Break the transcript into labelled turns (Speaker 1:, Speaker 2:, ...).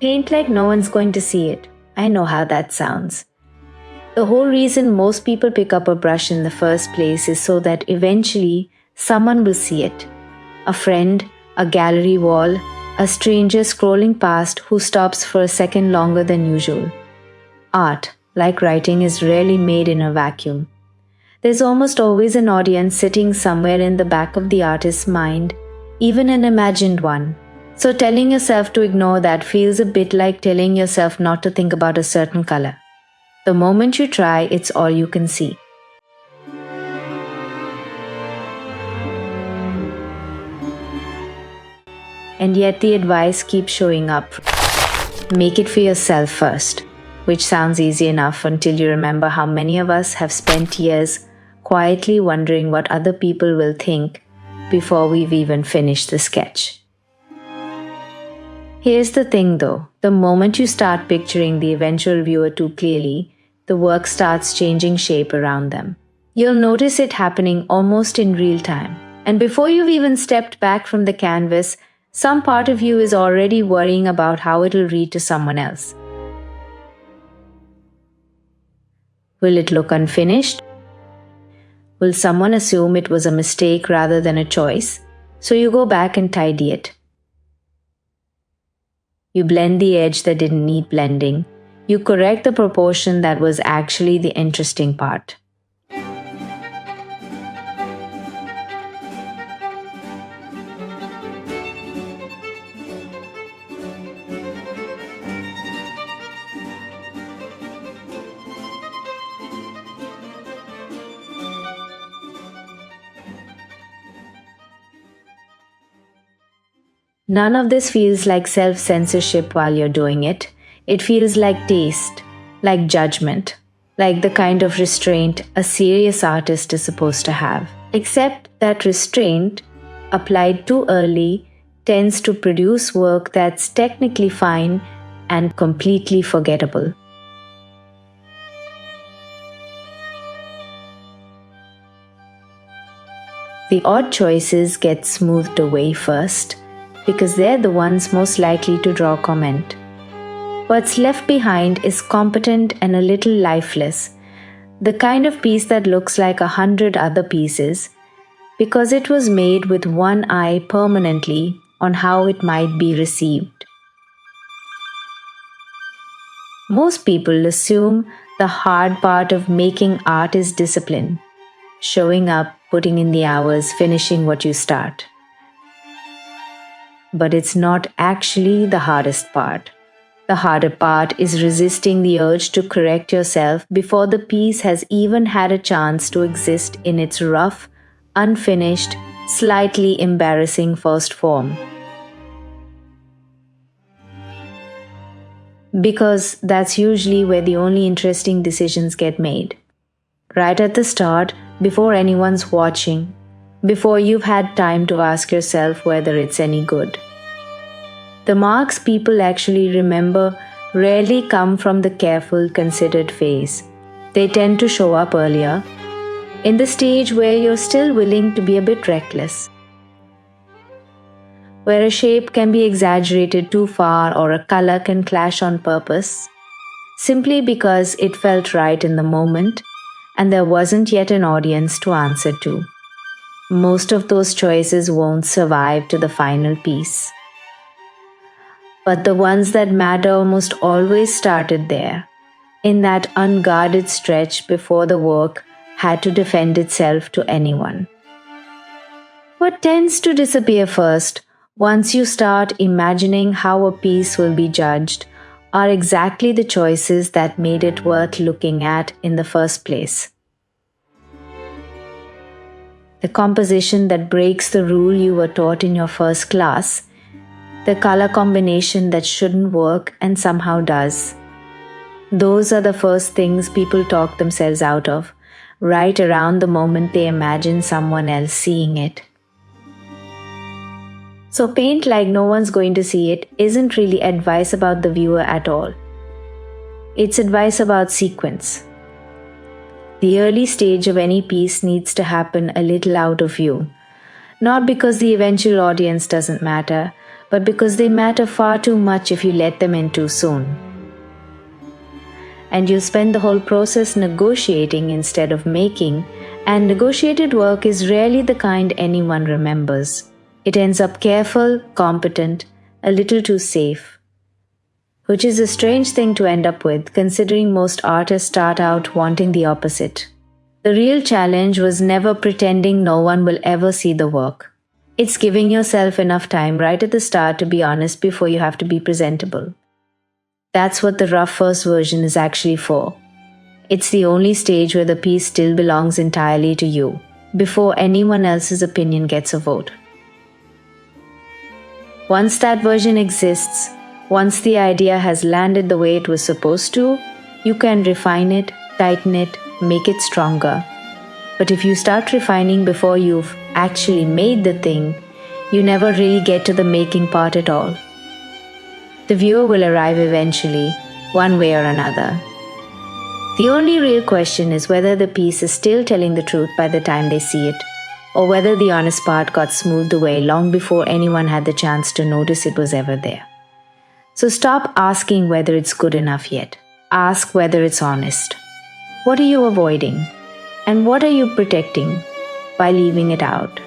Speaker 1: Paint like no one's going to see it. I know how that sounds. The whole reason most people pick up a brush in the first place is so that eventually someone will see it. A friend, a gallery wall, a stranger scrolling past who stops for a second longer than usual. Art, like writing, is rarely made in a vacuum. There's almost always an audience sitting somewhere in the back of the artist's mind, even an imagined one. So telling yourself to ignore that feels a bit like telling yourself not to think about a certain color. The moment you try, it's all you can see. And yet the advice keeps showing up. Make it for yourself first, which sounds easy enough until you remember how many of us have spent years quietly wondering what other people will think before we've even finished the sketch. Here's the thing though, the moment you start picturing the eventual viewer too clearly, the work starts changing shape around them. You'll notice it happening almost in real time. And before you've even stepped back from the canvas, some part of you is already worrying about how it'll read to someone else. Will it look unfinished? Will someone assume it was a mistake rather than a choice? So you go back and tidy it. You blend the edge that didn't need blending. You correct the proportion that was actually the interesting part. None of this feels like self-censorship while you're doing it. It feels like taste, like judgment, like the kind of restraint a serious artist is supposed to have. Except that restraint, applied too early, tends to produce work that's technically fine and completely forgettable. The odd choices get smoothed away first, because they're the ones most likely to draw comment. What's left behind is competent and a little lifeless, the kind of piece that looks like 100 other pieces, because it was made with one eye permanently on how it might be received. Most people assume the hard part of making art is discipline, showing up, putting in the hours, finishing what you start. But it's not actually the hardest part. The harder part is resisting the urge to correct yourself before the piece has even had a chance to exist in its rough, unfinished, slightly embarrassing first form. Because that's usually where the only interesting decisions get made. Right at the start, before anyone's watching, before you've had time to ask yourself whether it's any good. The marks people actually remember rarely come from the careful, considered phase. They tend to show up earlier, in the stage where you're still willing to be a bit reckless, where a shape can be exaggerated too far or a color can clash on purpose, simply because it felt right in the moment and there wasn't yet an audience to answer to. Most of those choices won't survive to the final piece. But the ones that matter almost always started there, in that unguarded stretch before the work had to defend itself to anyone. What tends to disappear first, once you start imagining how a piece will be judged, are exactly the choices that made it worth looking at in the first place. The composition that breaks the rule you were taught in your first class, the color combination that shouldn't work and somehow does. Those are the first things people talk themselves out of, right around the moment they imagine someone else seeing it. So paint like no one's going to see it isn't really advice about the viewer at all. It's advice about sequence. The early stage of any piece needs to happen a little out of view. Not because the eventual audience doesn't matter, but because they matter far too much if you let them in too soon. And you'll spend the whole process negotiating instead of making, and negotiated work is rarely the kind anyone remembers. It ends up careful, competent, a little too safe. Which is a strange thing to end up with, considering most artists start out wanting the opposite. The real challenge was never pretending no one will ever see the work. It's giving yourself enough time right at the start to be honest before you have to be presentable. That's what the rough first version is actually for. It's the only stage where the piece still belongs entirely to you, before anyone else's opinion gets a vote. Once that version exists, once the idea has landed the way it was supposed to, you can refine it, tighten it, make it stronger. But if you start refining before you've actually made the thing, you never really get to the making part at all. The viewer will arrive eventually, one way or another. The only real question is whether the piece is still telling the truth by the time they see it, or whether the honest part got smoothed away long before anyone had the chance to notice it was ever there. So stop asking whether it's good enough yet. Ask whether it's honest. What are you avoiding? And what are you protecting by leaving it out?